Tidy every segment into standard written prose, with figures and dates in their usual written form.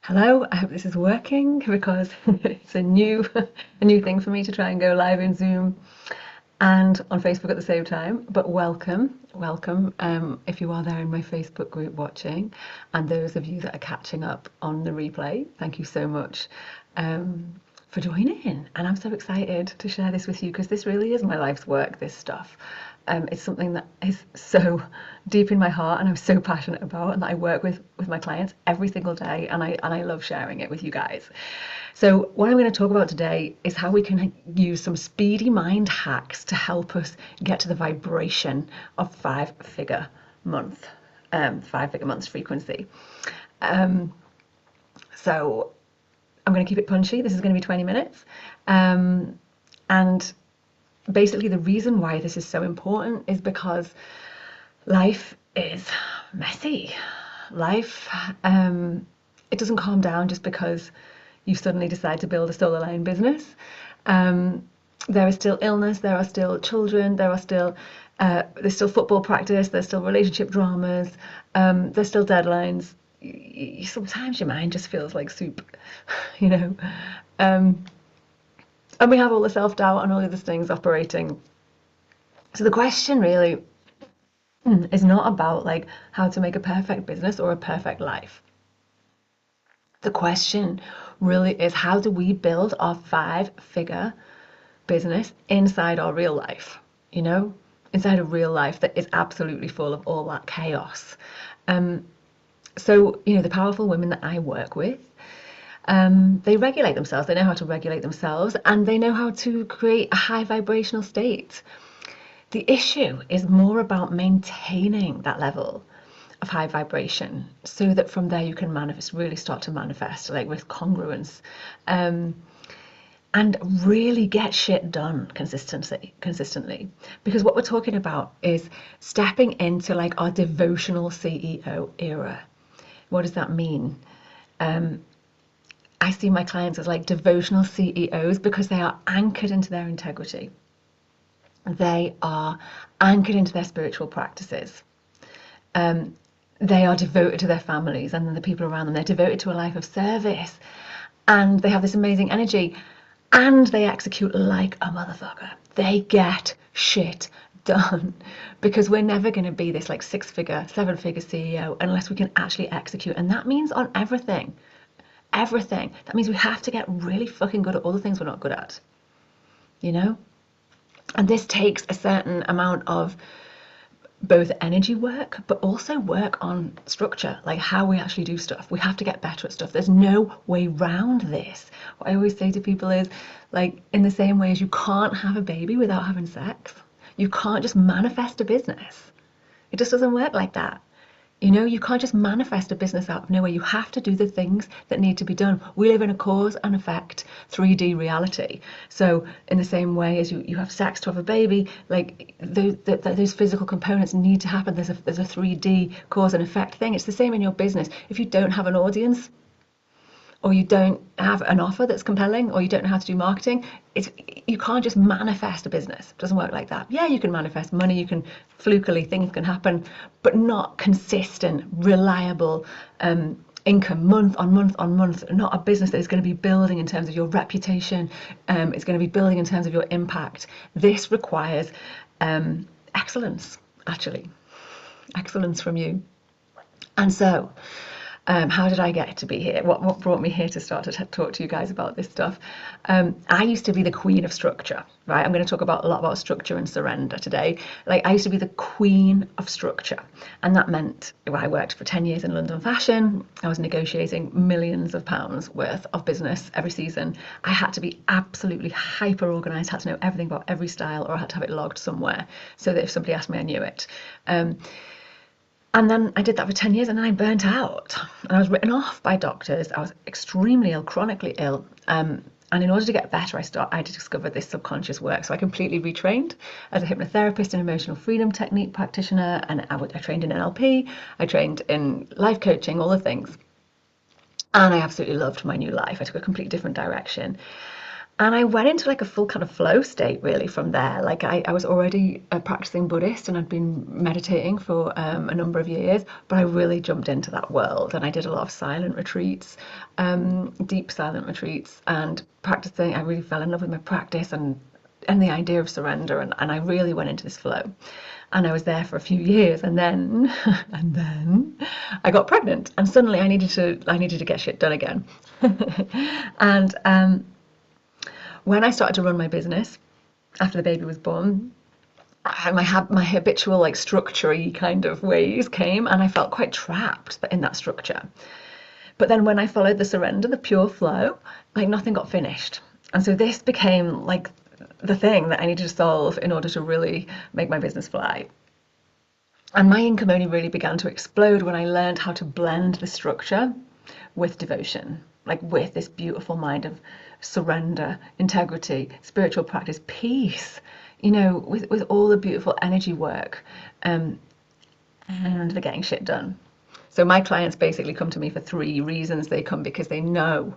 Hello, I hope this is working because it's a new thing for me to try and go live in Zoom and on Facebook at the same time. But welcome, if you are there in my Facebook group watching, and those of you that are catching up on the replay, thank you so much for joining. And I'm so excited to share this with you because this really is my life's work, this stuff. It's something that is so deep in my heart and I'm so passionate about, and that I work with my clients every single day, and I love sharing it with you guys. So what I'm going to talk about today is how we can use some speedy mind hacks to help us get to the vibration of five-figure months frequency. So I'm going to keep it punchy. This is going to be 20 minutes. And basically the reason why this is so important is because life is messy. Life, it doesn't calm down just because you suddenly decide to build a solar line business. There is still illness, there are still children, there's still football practice, there's still relationship dramas, there's still deadlines. Sometimes your mind just feels like soup, you know. And we have all the self-doubt and all of these things operating. So the question really is not about like how to make a perfect business or a perfect life. The question really is, how do we build our five-figure business inside our real life, inside a real life that is absolutely full of all that chaos. So, the powerful women that I work with, they regulate themselves. They know how to regulate themselves, and they know how to create a high vibrational state. The issue is more about maintaining that level of high vibration so that from there you can really start to manifest, like with congruence, and really get shit done consistently. Because what we're talking about is stepping into like our devotional CEO era. What does that mean? I see my clients as like devotional CEOs because they are anchored into their integrity. They are anchored into their spiritual practices. They are devoted to their families and the people around them. They're devoted to a life of service, and they have this amazing energy, and they execute like a motherfucker. They get shit done, because we're never going to be this like six-figure, seven-figure CEO unless we can actually execute. And that means on everything. That means we have to get really fucking good at all the things we're not good at, And this takes a certain amount of both energy work, but also work on structure, like how we actually do stuff. We have to get better at stuff. There's no way round this. What I always say to people is, like, in the same way as you can't have a baby without having sex, you can't just manifest a business. It just doesn't work like that. You can't just manifest a business out of nowhere. You have to do the things that need to be done. We live in a cause and effect 3D reality. So in the same way as you have sex to have a baby, like those physical components need to happen. There's a 3D cause and effect thing. It's the same in your business. If you don't have an audience, or you don't have an offer that's compelling, or you don't know how to do marketing, you can't just manifest a business. It doesn't work like that. Yeah, you can manifest money, you can flukily, things can happen, but not consistent, reliable income month on month on month. Not a business that is going to be building in terms of your reputation. It's going to be building in terms of your impact. This requires excellence, actually. Excellence from you. And so, how did I get to be here? What brought me here to start to talk to you guys about this stuff? I used to be the queen of structure, right? I'm going to talk a lot about structure and surrender today. Like, I used to be the queen of structure. And that meant I worked for 10 years in London fashion. I was negotiating millions of pounds worth of business every season. I had to be absolutely hyper organized, had to know everything about every style, or I had to have it logged somewhere so that if somebody asked me, I knew it. And then I did that for 10 years, and then I burnt out. And I was written off by doctors. I was extremely ill, chronically ill. And in order to get better, I discovered this subconscious work. So I completely retrained as a hypnotherapist and emotional freedom technique practitioner. And I trained in NLP. I trained in life coaching, all the things. And I absolutely loved my new life. I took a completely different direction. And I went into like a full kind of flow state really from there. Like I was already a practicing Buddhist and I'd been meditating for a number of years, but I really jumped into that world and I did a lot of silent retreats, deep silent retreats, and practicing. I really fell in love with my practice and the idea of surrender, and I really went into this flow. And I was there for a few years, and then I got pregnant, and suddenly I needed to get shit done again. And when I started to run my business after the baby was born, my habitual like structure-y kind of ways came, and I felt quite trapped in that structure. But then when I followed the surrender, the pure flow, like nothing got finished. And so this became like the thing that I needed to solve in order to really make my business fly. And my income only really began to explode when I learned how to blend the structure with devotion, like with this beautiful mind of surrender, integrity, spiritual practice, peace, you know, with all the beautiful energy work, and the getting shit done. So my clients basically come to me for 3 reasons. They come because they know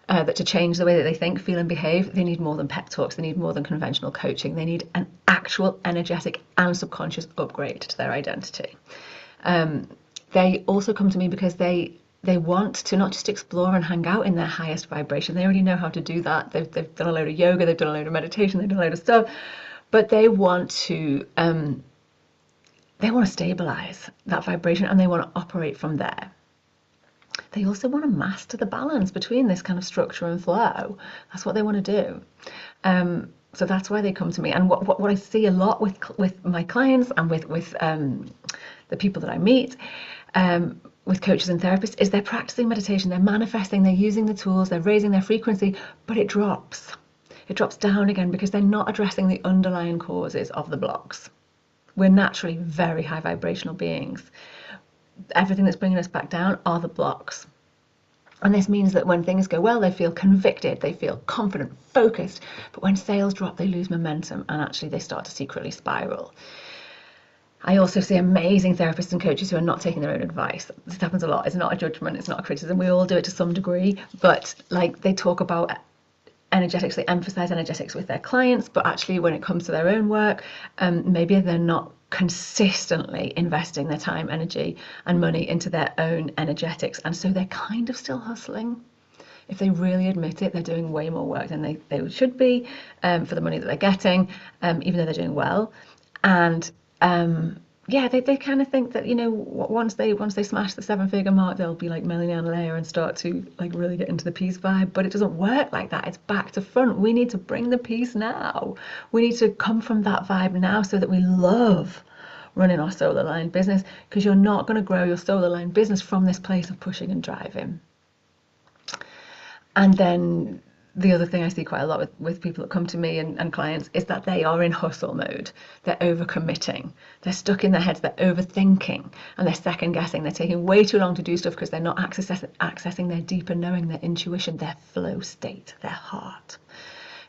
that to change the way that they think, feel, and behave, they need more than pep talks. They need more than conventional coaching. They need an actual energetic and subconscious upgrade to their identity. They also come to me because they want to not just explore and hang out in their highest vibration. They already know how to do that. They've done a load of yoga, they've done a load of meditation, they've done a load of stuff, but they want to stabilize that vibration and they want to operate from there. They also want to master the balance between this kind of structure and flow. That's what they want to do. So that's why they come to me. And what I see a lot with my clients and with the people that I meet, with coaches and therapists, is they're practicing meditation, they're manifesting, they're using the tools, they're raising their frequency, but it drops. It drops down again because they're not addressing the underlying causes of the blocks. We're naturally very high vibrational beings. Everything that's bringing us back down are the blocks. And this means that when things go well, they feel convicted, they feel confident, focused. But when sales drop, they lose momentum and actually they start to secretly spiral. I also see amazing therapists and coaches who are not taking their own advice. This happens a lot. It's not a judgment, it's not a criticism. We all do it to some degree, but like they talk about energetics, they emphasize energetics with their clients, but actually when it comes to their own work, maybe they're not consistently investing their time, energy, and money into their own energetics, and so they're kind of still hustling. If they really admit it, they're doing way more work than they should be for the money that they're getting, even though they're doing well. And yeah, they kind of think that, you know, once they smash the 7-figure mark, they'll be like millionaire layer and start to like really get into the peace vibe. But it doesn't work like that. It's back to front. We need to bring the peace now. We need to come from that vibe now so that we love running our solar line business, because you're not going to grow your solar line business from this place of pushing and driving. And then the other thing I see quite a lot with people that come to me and clients is that they are in hustle mode. They're overcommitting. They're stuck in their heads. They're overthinking and they're second guessing. They're taking way too long to do stuff because they're not accessing their deeper knowing, their intuition, their flow state, their heart.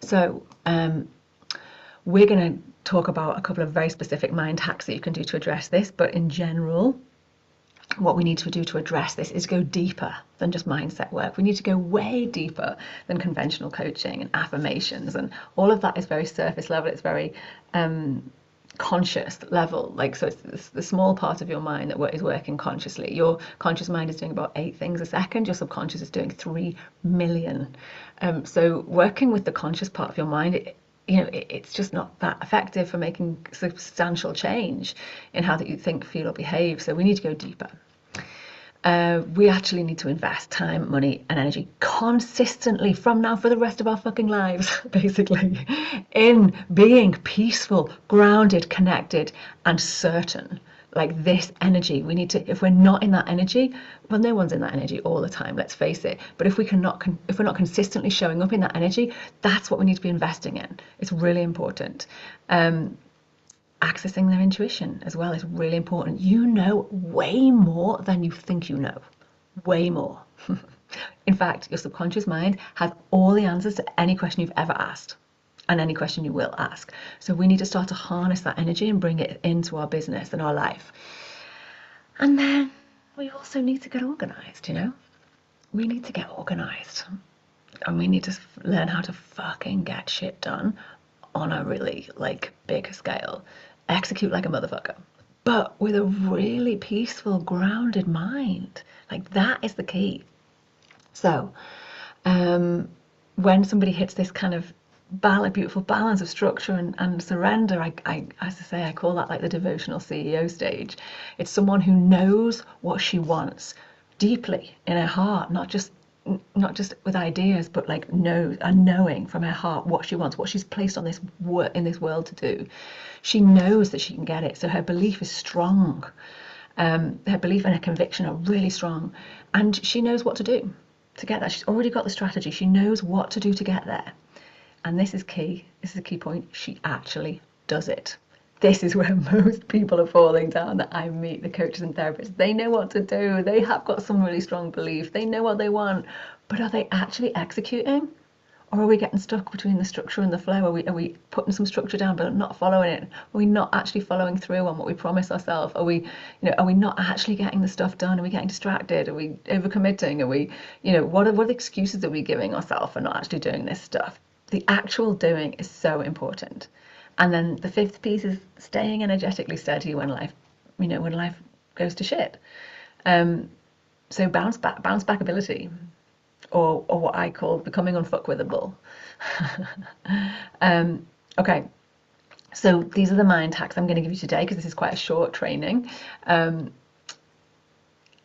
So we're going to talk about a couple of very specific mind hacks that you can do to address this. But in general, what we need to do to address this is go deeper than just mindset work. We need to go way deeper than conventional coaching and affirmations, and all of that is very surface level. It's very conscious level. Like, so it's the small part of your mind that is working consciously. Your conscious mind is doing about 8 things a second. Your subconscious is doing 3 million. So working with the conscious part of your mind, it's just not that effective for making substantial change in how that you think, feel, or behave. So we need to go deeper. We actually need to invest time, money, and energy consistently from now for the rest of our fucking lives, basically, in being peaceful, grounded, connected, and certain. Like this energy, we need to, if we're not in that energy, well, no one's in that energy all the time, let's face it. But if we're not consistently showing up in that energy, that's what we need to be investing in. It's really important. Accessing their intuition as well is really important. You know way more than you think you know. Way more. In fact, your subconscious mind has all the answers to any question you've ever asked. And any question you will ask. So we need to start to harness that energy and bring it into our business and our life. And then we also need to get organized, We need to get organized. And we need to learn how to fucking get shit done on a really like big scale. Execute like a motherfucker, but with a really peaceful, grounded mind. Like that is the key. So, when somebody hits this kind of beautiful balance of structure and surrender, as I say, I call that like the devotional CEO stage. It's someone who knows what she wants deeply in her heart, not just with ideas, but like knowing from her heart what she wants, what she's placed on this in this world to do. She knows that she can get it, so her belief is strong. Her belief and her conviction are really strong, and she knows what to do to get that. She's already got the strategy. She knows what to do to get there. And this is key. This is a key point. She actually does it. This is where most people are falling down that I meet, the coaches and therapists. They know what to do. They have got some really strong belief. They know what they want. But are they actually executing? Or are we getting stuck between the structure and the flow? Are we putting some structure down but not following it? Are we not actually following through on what we promise ourselves? Are we not actually getting the stuff done? Are we getting distracted? Are we overcommitting? Are we, what are the excuses that we're giving ourselves for not actually doing this stuff? The actual doing is so important. And then the fifth piece is staying energetically steady when life goes to shit. So bounce back ability, or what I call becoming unfuckwithable. Okay, so these are the mind hacks I'm going to give you today because this is quite a short training.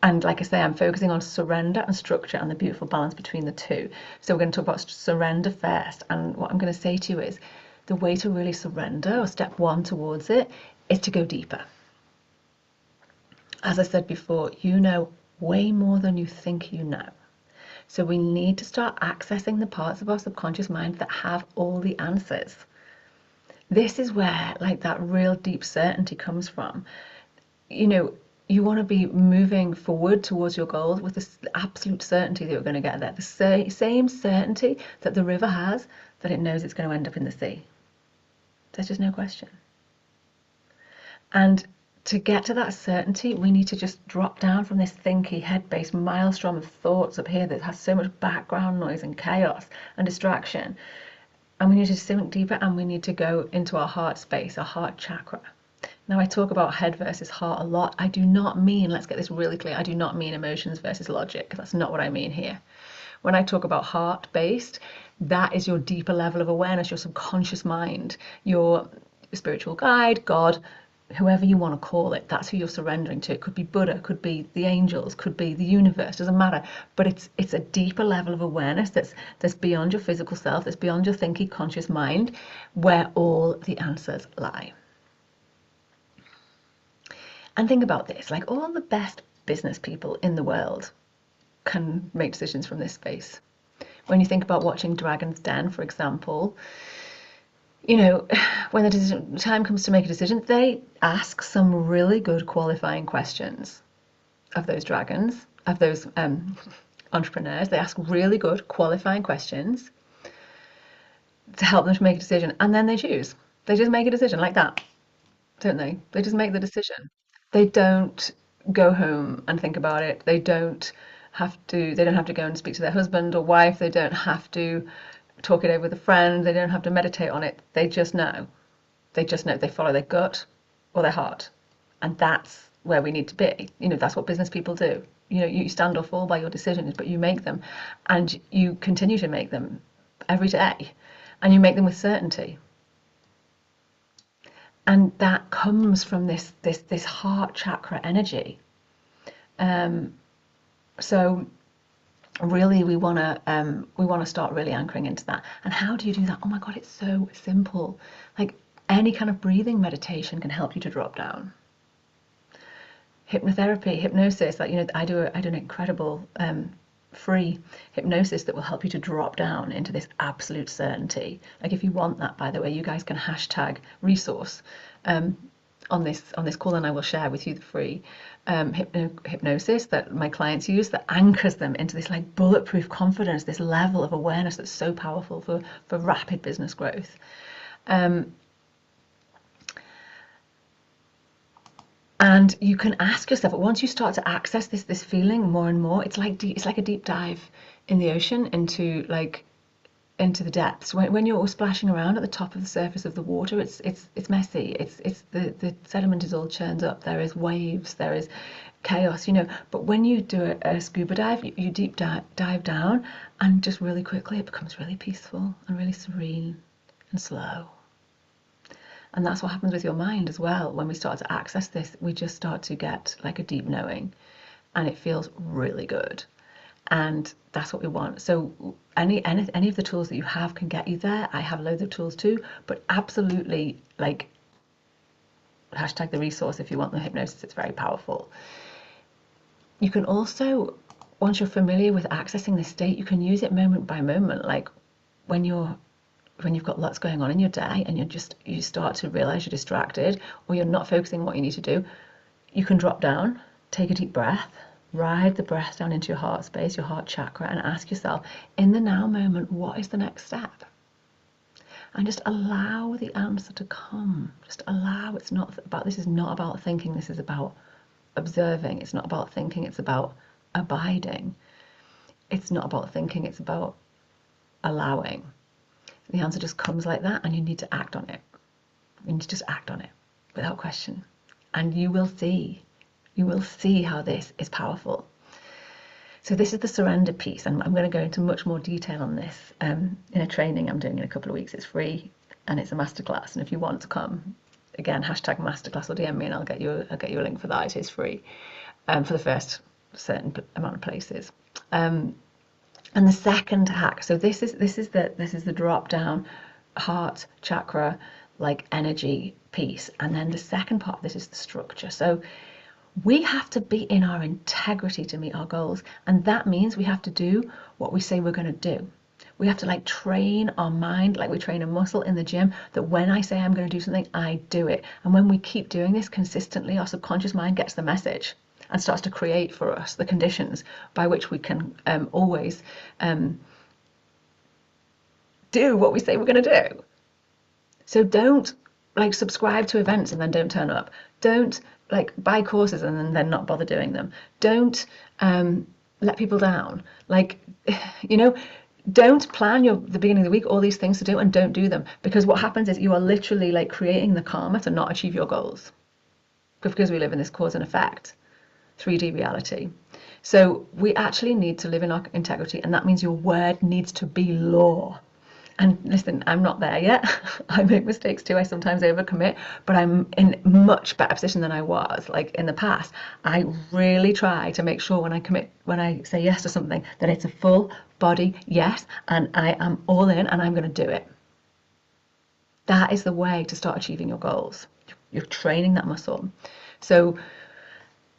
And like I say, I'm focusing on surrender and structure and the beautiful balance between the two. So we're going to talk about surrender first. And what I'm going to say to you is the way to really surrender, or step one towards it, is to go deeper. As I said before, you know way more than you think you know. So we need to start accessing the parts of our subconscious mind that have all the answers. This is where like that real deep certainty comes from. You want to be moving forward towards your goals with this absolute certainty that you're going to get there. The same certainty that the river has that it knows it's going to end up in the sea. There's just no question. And to get to that certainty, we need to just drop down from this thinky, head-based maelstrom of thoughts up here that has so much background noise and chaos and distraction. And we need to sink deeper, and we need to go into our heart space, our heart chakra. Now, I talk about head versus heart a lot. I do not mean, let's get this really clear, I do not mean emotions versus logic. That's not what I mean here. When I talk about heart-based, that is your deeper level of awareness, your subconscious mind, your spiritual guide, God, whoever you want to call it. That's who you're surrendering to. It could be Buddha, could be the angels, could be the universe, doesn't matter. But it's a deeper level of awareness that's beyond your physical self, that's beyond your thinking conscious mind, where all the answers lie. And think about this, like all the best business people in the world can make decisions from this space. When you think about watching Dragon's Den, for example, when the time comes to make a decision, they ask some really good qualifying questions of those dragons, of those entrepreneurs. They ask really good qualifying questions to help them to make a decision, and then they choose. They just make a decision like that, don't they? They just make the decision. They don't go home and think about it. They don't have to go and speak to their husband or wife. They don't have to talk it over with a friend. They don't have to meditate on it. They just know. They just know. They follow their gut or their heart. And that's where we need to be. That's what business people do. You stand or fall by your decisions, but you make them, and you continue to make them every day, and you make them with certainty. And that comes from this heart chakra energy. So really we want to start really anchoring into that. And how do you do that? Oh my God, it's so simple. Like any kind of breathing meditation can help you to drop down. Hypnotherapy, hypnosis, I do an incredible free hypnosis that will help you to drop down into this absolute certainty. Like if you want that, by the way, you guys can hashtag resource on this call, and I will share with you the free hypnosis that my clients use that anchors them into this like bulletproof confidence, this level of awareness that's so powerful for rapid business growth. And you can ask yourself, once you start to access this feeling more and more, it's like a deep dive in the ocean into the depths. When you're splashing around at the top of the surface of the water, it's messy. It's the sediment is all churned up. There is waves. There is chaos. But when you do a scuba dive, you deep dive down, and just really quickly it becomes really peaceful and really serene and slow. And that's what happens with your mind as well. When we start to access this, we just start to get like a deep knowing, and it feels really good. And that's what we want. So any of the tools that you have can get you there. I have loads of tools too, but absolutely, like, hashtag the resource if you want the hypnosis. It's very powerful. You can also, once you're familiar with accessing this state, you can use it moment by moment. Like when you've got lots going on in your day and you start to realize you're distracted or you're not focusing on what you need to do, you can drop down, take a deep breath, ride the breath down into your heart space, your heart chakra, and ask yourself, in the now moment, what is the next step? And just allow the answer to come. Just allow. This is not about thinking, this is about observing. It's not about thinking, it's about abiding. It's not about thinking, it's about allowing. The answer just comes like that, and you need to act on it. You need to just act on it without question. And you will see how this is powerful. So this is the surrender piece, and I'm going to go into much more detail on this in a training I'm doing in a couple of weeks. It's free and it's a masterclass, and if you want to come, again, hashtag masterclass or DM me and I'll get you a link for that. It is free for the first certain amount of places. And the second hack, so this is the drop down heart chakra, like energy piece, and then the second part of this is the structure. So we have to be in our integrity to meet our goals, and that means we have to do what we say we're going to do. We have to like train our mind like we train a muscle in the gym, that when I say I'm going to do something, I do it. And when we keep doing this consistently, our subconscious mind gets the message and starts to create for us the conditions by which we can always do what we say we're going to do. So don't like subscribe to events and then don't turn up. Don't like buy courses and then not bother doing them. Don't let people down. Like, don't plan the beginning of the week, all these things to do, and don't do them. Because what happens is you are literally like creating the karma to not achieve your goals. Because we live in this cause and effect 3D reality. So we actually need to live in our integrity, and that means your word needs to be law. And listen, I'm not there yet. I make mistakes too. I sometimes overcommit, but I'm in much better position than I was like in the past. I really try to make sure when I say yes to something, that it's a full body yes, and I am all in and I'm going to do it. That is the way to start achieving your goals. You're training that muscle. So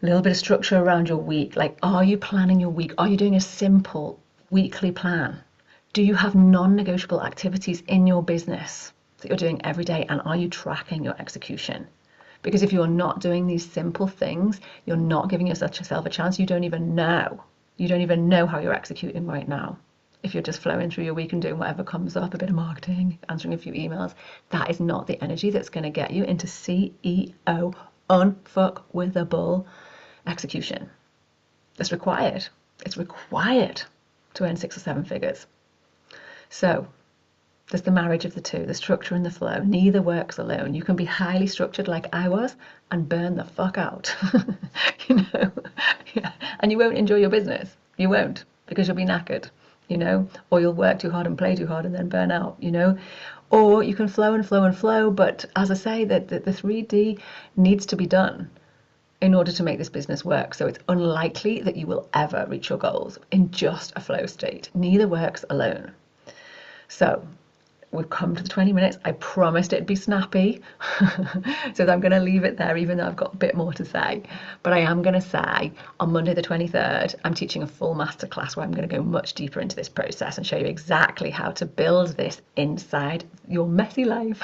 a little bit of structure around your week. Like, are you planning your week? Are you doing a simple weekly plan? Do you have non-negotiable activities in your business that you're doing every day, and are you tracking your execution? Because if you're not doing these simple things, you're not giving yourself a chance. You don't even know how you're executing right now. If you're just flowing through your week and doing whatever comes up, a bit of marketing, answering a few emails, that is not the energy that's going to get you into CEO unfuckwithable execution. It's required. It's required to earn 6 or 7 figures. So there's the marriage of the two, the structure and the flow. Neither works alone. You can be highly structured like I was and burn the fuck out. Yeah. And you won't enjoy your business. You won't, because you'll be knackered, or you'll work too hard and play too hard and then burn out, Or you can flow and flow and flow, but as I say, the 3D needs to be done in order to make this business work. So it's unlikely that you will ever reach your goals in just a flow state. Neither works alone. So we've come to the 20 minutes. I promised it'd be snappy. So I'm going to leave it there, even though I've got a bit more to say. But I am going to say on Monday the 23rd, I'm teaching a full masterclass where I'm going to go much deeper into this process and show you exactly how to build this inside your messy life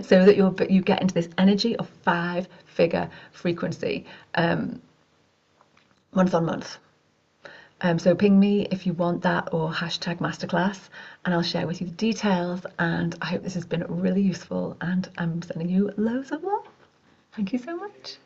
so that you get into this energy of 5-figure frequency month on month. So ping me if you want that, or hashtag masterclass, and I'll share with you the details. And I hope this has been really useful, and I'm sending you loads of love. Thank you so much.